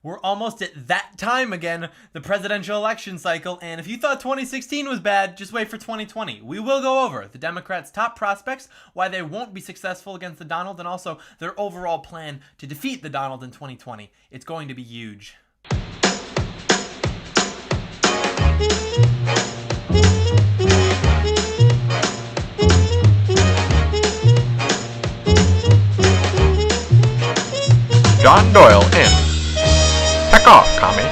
We're almost at that time again, the presidential election cycle, and if you thought 2016 was bad, just wait for 2020. We will go over the Democrats' top prospects, why they won't be successful against the Donald, and also their overall plan to defeat the Donald in 2020. It's going to be huge. John Doyle in. Heck off, commie.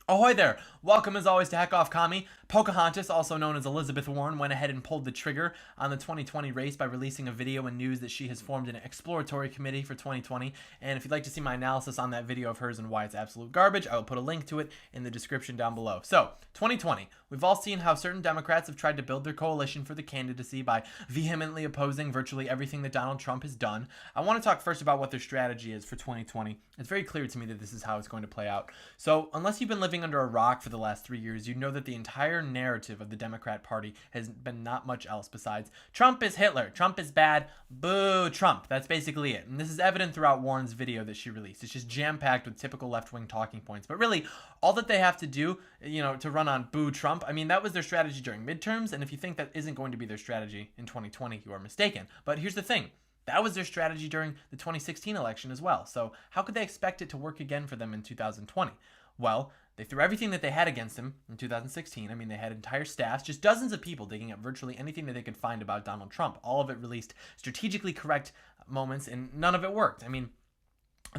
Ahoy there! Welcome as always to Heck Off Commie. Pocahontas, also known as Elizabeth Warren, went ahead and pulled the trigger on the 2020 race by releasing a video and news that she has formed an exploratory committee for 2020. And if you'd like to see my analysis on that video of hers and why it's absolute garbage, I will put a link to it in the description down below. So, 2020. We've all seen how certain Democrats have tried to build their coalition for the candidacy by vehemently opposing virtually everything that Donald Trump has done. I want to talk first about what their strategy is for 2020. It's very clear to me that this is how it's going to play out. So, unless you've been living under a rock for the last 3 years, you know that the entire narrative of the Democrat Party has been not much else besides Trump is Hitler, Trump is bad, boo Trump. That's basically it. And this is evident throughout Warren's video that she released. It's just jam-packed with typical left-wing talking points. But really, all that they have to do, to run on boo Trump, I mean, that was their strategy during midterms. And if you think that isn't going to be their strategy in 2020, you are mistaken. But here's the thing. That was their strategy during the 2016 election as well. So how could they expect it to work again for them in 2020? Well, they threw everything that they had against him in 2016. I mean, they had entire staffs, just dozens of people digging up virtually anything that they could find about Donald Trump. All of it released strategically correct moments, and none of it worked. I mean,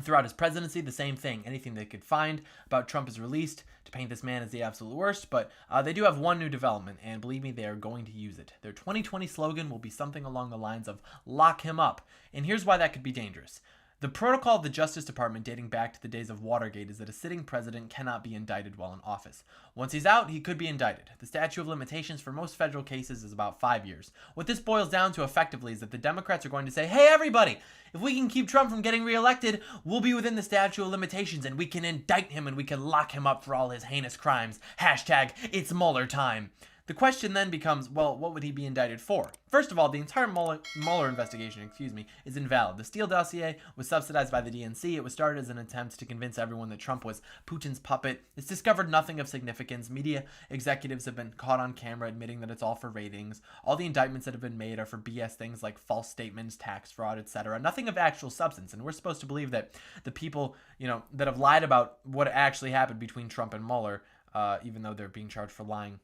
throughout his presidency, the same thing. Anything they could find about Trump is released to paint this man as the absolute worst. But they do have one new development, and believe me, they are going to use it. Their 2020 slogan will be something along the lines of "Lock him up." And here's why that could be dangerous. The protocol of the Justice Department dating back to the days of Watergate is that a sitting president cannot be indicted while in office. Once he's out, he could be indicted. The statute of limitations for most federal cases is about 5 years. What this boils down to effectively is that the Democrats are going to say, hey everybody, if we can keep Trump from getting reelected, we'll be within the statute of limitations and we can indict him and we can lock him up for all his heinous crimes. Hashtag it's Mueller time. The question then becomes, well, what would he be indicted for? First of all, the entire Mueller investigation, is invalid. The Steele dossier was subsidized by the DNC. It was started as an attempt to convince everyone that Trump was Putin's puppet. It's discovered nothing of significance. Media executives have been caught on camera admitting that it's all for ratings. All the indictments that have been made are for BS things like false statements, tax fraud, etc. Nothing of actual substance. And we're supposed to believe that the people, that have lied about what actually happened between Trump and Mueller, even though they're being charged for lying.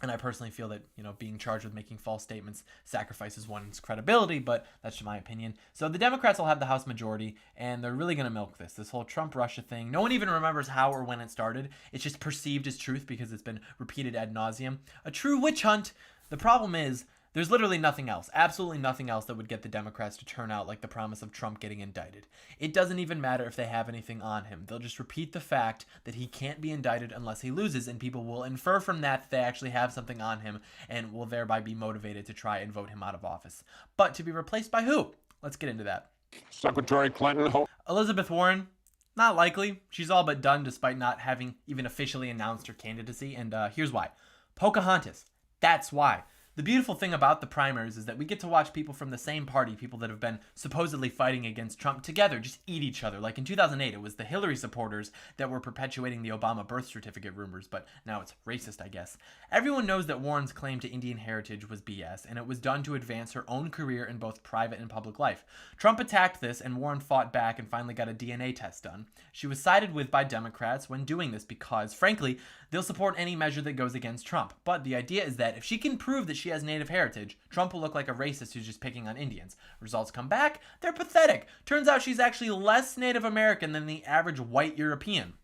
And I personally feel that, being charged with making false statements sacrifices one's credibility, but that's just my opinion. So the Democrats will have the House majority, and they're really going to milk this whole Trump-Russia thing. No one even remembers how or when it started. It's just perceived as truth because it's been repeated ad nauseum. A true witch hunt. The problem is, there's literally nothing else, absolutely nothing else that would get the Democrats to turn out like the promise of Trump getting indicted. It doesn't even matter if they have anything on him. They'll just repeat the fact that he can't be indicted unless he loses, and people will infer from that they actually have something on him and will thereby be motivated to try and vote him out of office. But to be replaced by who? Let's get into that. Secretary Clinton. Elizabeth Warren. Not likely. She's all but done despite not having even officially announced her candidacy, and here's why. Pocahontas. That's why. The beautiful thing about the primaries is that we get to watch people from the same party, people that have been supposedly fighting against Trump together, just eat each other. Like in 2008, it was the Hillary supporters that were perpetuating the Obama birth certificate rumors, but now it's racist, I guess. Everyone knows that Warren's claim to Indian heritage was BS, and it was done to advance her own career in both private and public life. Trump attacked this, and Warren fought back and finally got a DNA test done. She was sided with by Democrats when doing this because, frankly, they'll support any measure that goes against Trump. But the idea is that if she can prove that she has native heritage, Trump will look like a racist who's just picking on Indians. Results come back, they're pathetic. Turns out she's actually less Native American than the average white European.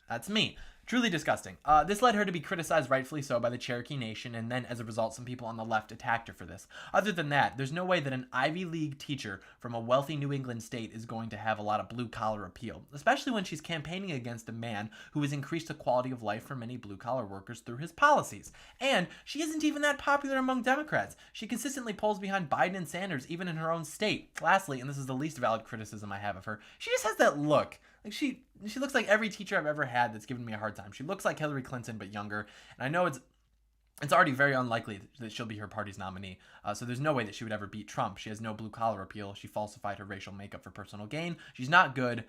That's me. Truly disgusting. This led her to be criticized, rightfully so, by the Cherokee Nation, and then as a result, some people on the left attacked her for this. Other than that, there's no way that an Ivy League teacher from a wealthy New England state is going to have a lot of blue-collar appeal, especially when she's campaigning against a man who has increased the quality of life for many blue-collar workers through his policies. And she isn't even that popular among Democrats. She consistently polls behind Biden and Sanders, even in her own state. Lastly, and this is the least valid criticism I have of her, she just has that look. Like she looks like every teacher I've ever had that's given me a hard time. She looks like Hillary Clinton, but younger. And I know it's already very unlikely that she'll be her party's nominee. So there's no way that she would ever beat Trump. She has no blue collar appeal. She falsified her racial makeup for personal gain. She's not good.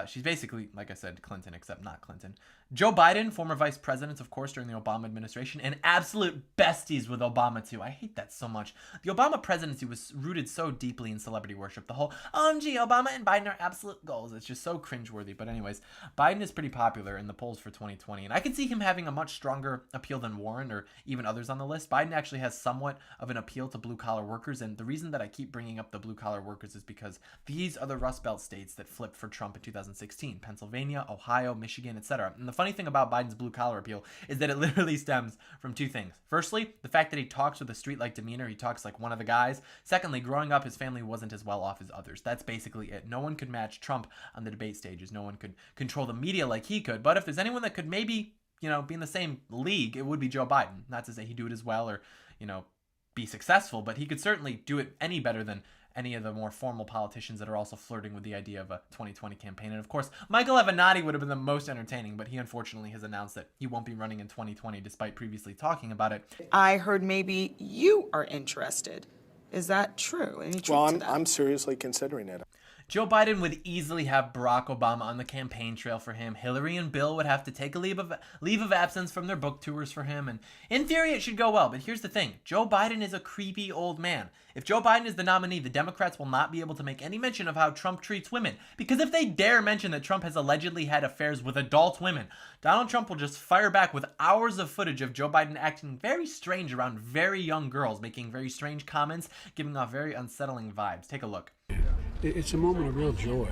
She's basically, like I said, Clinton, except not Clinton. Joe Biden, former vice president, of course, during the Obama administration, and absolute besties with Obama, too. I hate that so much. The Obama presidency was rooted so deeply in celebrity worship. The whole, OMG, Obama and Biden are absolute goals. It's just so cringeworthy. But anyways, Biden is pretty popular in the polls for 2020, and I can see him having a much stronger appeal than Warren or even others on the list. Biden actually has somewhat of an appeal to blue-collar workers, and the reason that I keep bringing up the blue-collar workers is because these are the Rust Belt states that flipped for Trump in 2016. Pennsylvania, Ohio, Michigan, etc. And the funny thing about Biden's blue-collar appeal is that it literally stems from two things. Firstly, the fact that he talks with a street-like demeanor. He talks like one of the guys. Secondly, growing up, his family wasn't as well off as others. That's basically it. No one could match Trump on the debate stages. No one could control the media like he could. But if there's anyone that could maybe, be in the same league, it would be Joe Biden. Not to say he'd do it as well or, be successful, but he could certainly do it any better than any of the more formal politicians that are also flirting with the idea of a 2020 campaign. And of course, Michael Avenatti would have been the most entertaining, but he unfortunately has announced that he won't be running in 2020 despite previously talking about it. I heard maybe you are interested. Is that true? Any truth to that? I'm seriously considering it. Joe Biden would easily have Barack Obama on the campaign trail for him. Hillary and Bill would have to take a leave of absence from their book tours for him. And in theory, it should go well. But here's the thing. Joe Biden is a creepy old man. If Joe Biden is the nominee, the Democrats will not be able to make any mention of how Trump treats women. Because if they dare mention that Trump has allegedly had affairs with adult women, Donald Trump will just fire back with hours of footage of Joe Biden acting very strange around very young girls, making very strange comments, giving off very unsettling vibes. Take a look. It's a moment of real joy.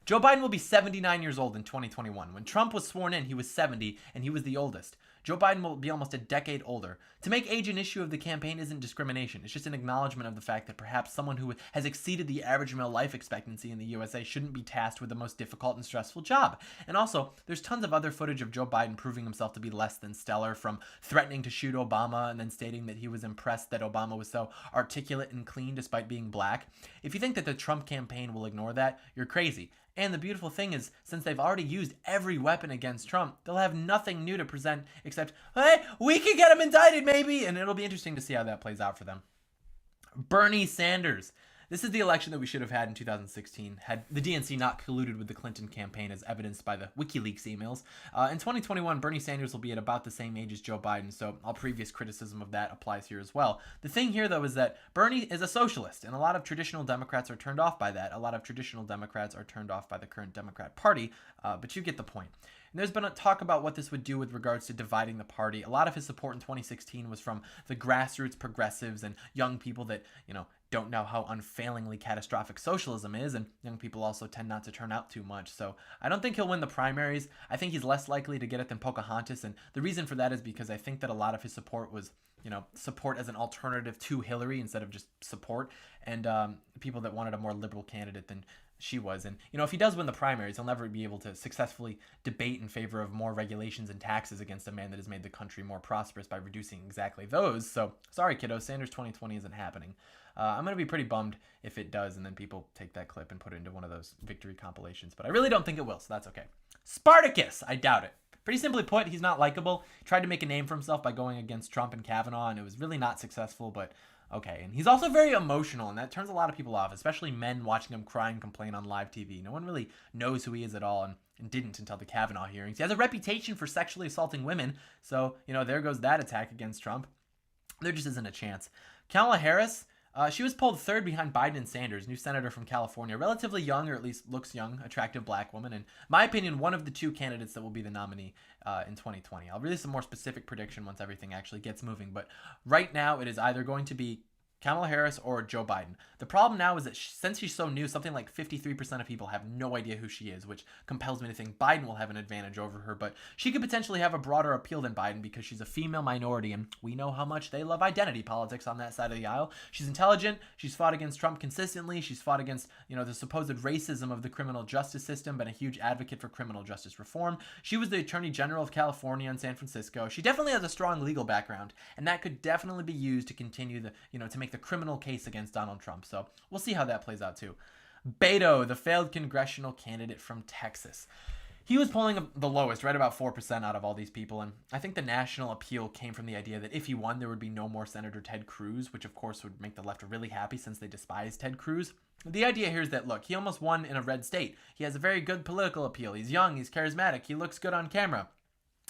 Joe Biden will be 79 years old in 2021. When Trump was sworn in, he was 70, and he was the oldest. Joe Biden will be almost a decade older. To make age an issue of the campaign isn't discrimination. It's just an acknowledgement of the fact that perhaps someone who has exceeded the average male life expectancy in the USA shouldn't be tasked with the most difficult and stressful job. And also, there's tons of other footage of Joe Biden proving himself to be less than stellar, from threatening to shoot Obama and then stating that he was impressed that Obama was so articulate and clean despite being black. If you think that the Trump campaign will ignore that, you're crazy. And the beautiful thing is, since they've already used every weapon against Trump, they'll have nothing new to present except, hey, we could get him indicted maybe, and it'll be interesting to see how that plays out for them. Bernie Sanders. This is the election that we should have had in 2016 had the DNC not colluded with the Clinton campaign, as evidenced by the WikiLeaks emails. In 2021, Bernie Sanders will be at about the same age as Joe Biden, so all previous criticism of that applies here as well. The thing here, though, is that Bernie is a socialist, and a lot of traditional Democrats are turned off by that. A lot of traditional Democrats are turned off by the current Democrat Party, but you get the point. And there's been a talk about what this would do with regards to dividing the party. A lot of his support in 2016 was from the grassroots progressives and young people that, don't know how unfailingly catastrophic socialism is, and young people also tend not to turn out too much. So I don't think he'll win the primaries. I think he's less likely to get it than Pocahontas, and the reason for that is because I think that a lot of his support was, support as an alternative to Hillary instead of just support, and people that wanted a more liberal candidate than she was. And, if he does win the primaries, he'll never be able to successfully debate in favor of more regulations and taxes against a man that has made the country more prosperous by reducing exactly those. So, sorry, kiddo, Sanders 2020 isn't happening. I'm going to be pretty bummed if it does, and then people take that clip and put it into one of those victory compilations. But I really don't think it will, so that's okay. Spartacus! I doubt it. Pretty simply put, he's not likable. He tried to make a name for himself by going against Trump and Kavanaugh, and it was really not successful, but okay. And he's also very emotional, and that turns a lot of people off, especially men watching him cry and complain on live TV. No one really knows who he is at all, and didn't until the Kavanaugh hearings. He has a reputation for sexually assaulting women, so, there goes that attack against Trump. There just isn't a chance. Kamala Harris, she was pulled third behind Biden and Sanders, new senator from California, relatively young, or at least looks young, attractive black woman, and in my opinion, one of the two candidates that will be the nominee in 2020. I'll release a more specific prediction once everything actually gets moving, but right now it is either going to be Kamala Harris or Joe Biden. The problem now is that since she's so new, something like 53% of people have no idea who she is, which compels me to think Biden will have an advantage over her, but she could potentially have a broader appeal than Biden because she's a female minority, and we know how much they love identity politics on that side of the aisle. She's intelligent, she's fought against Trump consistently, she's fought against, the supposed racism of the criminal justice system, been a huge advocate for criminal justice reform. She was the Attorney General of California and San Francisco. She definitely has a strong legal background, and that could definitely be used to continue to make the criminal case against Donald Trump. So we'll see how that plays out too. Beto, the failed congressional candidate from Texas. He was polling the lowest, right about 4% out of all these people, and I think the national appeal came from the idea that if he won, there would be no more Senator Ted Cruz, which of course would make the left really happy since they despise Ted Cruz. The idea here is that, look, he almost won in a red state. He has a very good political appeal. He's young, he's charismatic, he looks good on camera.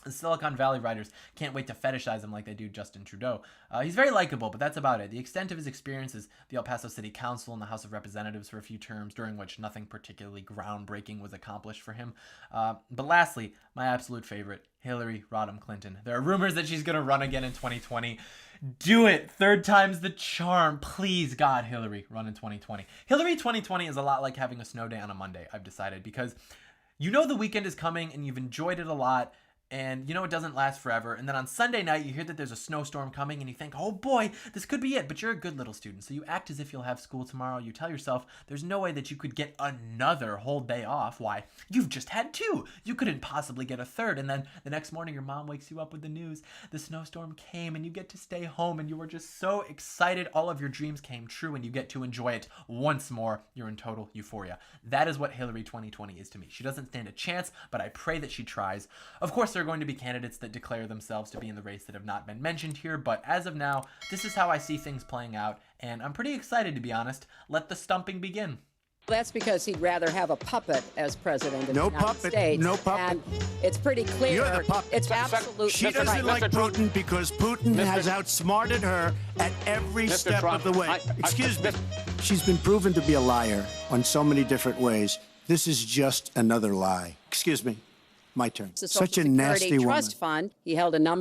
The Silicon Valley writers can't wait to fetishize him like they do Justin Trudeau. He's very likable, but that's about it. The extent of his experience is the El Paso City Council and the House of Representatives for a few terms, during which nothing particularly groundbreaking was accomplished for him. But lastly, my absolute favorite, Hillary Rodham Clinton. There are rumors that she's going to run again in 2020. Do it. Third time's the charm. Please, God, Hillary, run in 2020. Hillary 2020 is a lot like having a snow day on a Monday, I've decided, because you know the weekend is coming and you've enjoyed it a lot, and you know it doesn't last forever, and then on Sunday night you hear that there's a snowstorm coming and you think, oh boy, this could be it. But you're a good little student, so you act as if you'll have school tomorrow. You tell yourself there's no way that you could get another whole day off. Why? You've just had two. You couldn't possibly get a third. And then the next morning your mom wakes you up with the news. The snowstorm came and you get to stay home, and you were just so excited. All of your dreams came true and you get to enjoy it once more. You're in total euphoria. That is what Hillary 2020 is to me. She doesn't stand a chance, but I pray that she tries. Of course, there are going to be candidates that declare themselves to be in the race that have not been mentioned here, but as of now, this is how I see things playing out, and I'm pretty excited, to be honest. Let the stumping begin. That's because he'd rather have a puppet as president of the United States. No puppet. And it's pretty clear. You're the puppet. It's absolutely She doesn't like Putin because Putin has outsmarted her at every step of the way. Excuse me. She's been proven to be a liar on so many different ways. This is just another lie. Excuse me. My turn. The Such Social a nasty Security woman. Trust Fund. He held a number